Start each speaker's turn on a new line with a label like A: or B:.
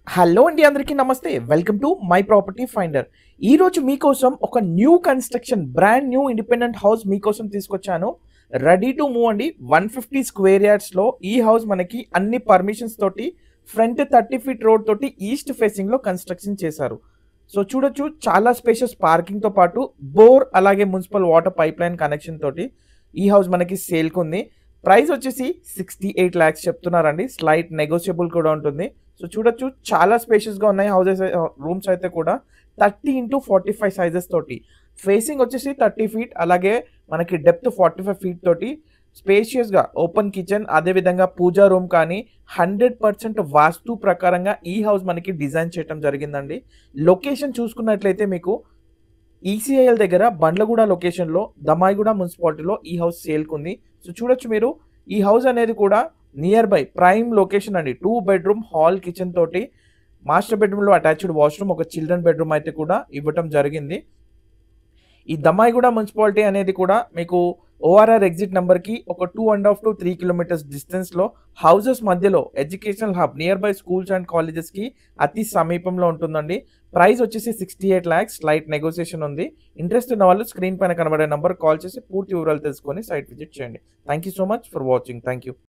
A: Hello అండి, అందరికీ నమస్తే. Welcome to my property finder. ఈరోజు మీకోసం ఒక new construction brand new independent house మీకోసం తీసుకొచ్చాను. రెడీ టు మూవ్ అండి. 150 స్క్వేర్ యార్డ్స్లో ఈ హౌస్ మనకి అన్ని పర్మిషన్స్ తోటి ఫ్రంట్ 30 ఫీట్ రోడ్ తోటి ఈస్ట్ ఫేసింగ్లో కన్స్ట్రక్షన్ చేశారు. సో చూడొచ్చు, చాలా స్పేషియస్ పార్కింగ్తో పాటు బోర్ అలాగే municipal water pipe line connection తోటి ఈ హౌస్ మనకి సేల్కి ఉంది. ప్రైస్ వచ్చేసి 68 lakhs చెప్తున్నారండి. స్లైట్ నెగోషియబుల్ కూడా ఉంటుంది. సో చూడొచ్చు, చాలా స్పేషియస్గా ఉన్నాయి హౌసెస్. రూమ్స్ అయితే కూడా 30x45 సైజెస్ తోటి, ఫేసింగ్ వచ్చేసి 30 ఫీట్, అలాగే మనకి డెప్త్ 45 ఫీట్ తోటి స్పేషియస్గా ఓపెన్ కిచెన్, అదేవిధంగా పూజా రూమ్ కానీ 100% వాస్తు ప్రకారంగా ఈ హౌస్ మనకి డిజైన్ చేయడం జరిగిందండి. లొకేషన్ చూసుకున్నట్లయితే మీకు ఈసీఐఎల్ దగ్గర బండ్లగూడ లొకేషన్లో దమాయిగూడ మున్సిపాలిటీలో ఈ హౌస్ సేల్కి ఉంది. సో చూడొచ్చు మీరు, ఈ హౌస్ అనేది కూడా నియర్ బై ప్రైమ్ లొకేషన్ అండి. 2 బెడ్రూమ్ హాల్ కిచెన్ తోటి, మాస్టర్ బెడ్రూమ్లో అటాచ్డ్ వాష్రూమ్, ఒక చిల్డ్రన్ బెడ్రూమ్ అయితే కూడా ఇవ్వటం జరిగింది. ఈ దమాయిగూడ మున్సిపాలిటీ అనేది కూడా మీకు ఓఆర్ఆర్ ఎగ్జిట్ నెంబర్కి ఒక 2.5 to 3 kilometers డిస్టెన్స్లో హౌసెస్ మధ్యలో educational hub near by schools and కాలేజెస్కి అతి సమీపంలో ఉంటుందండి. ప్రైస్ వచ్చేసి 68 lakhs, స్లైట్ నెగోసియేషన్ ఉంది. ఇంట్రెస్ట్ ఉన్న వాళ్ళు స్క్రీన్ పైన కనబడే నెంబర్ కాల్ చేసి పూర్తి వివరాలు తెలుసుకొని సైట్ విజిట్ చేయండి. Thank you so much for watching. Thank you.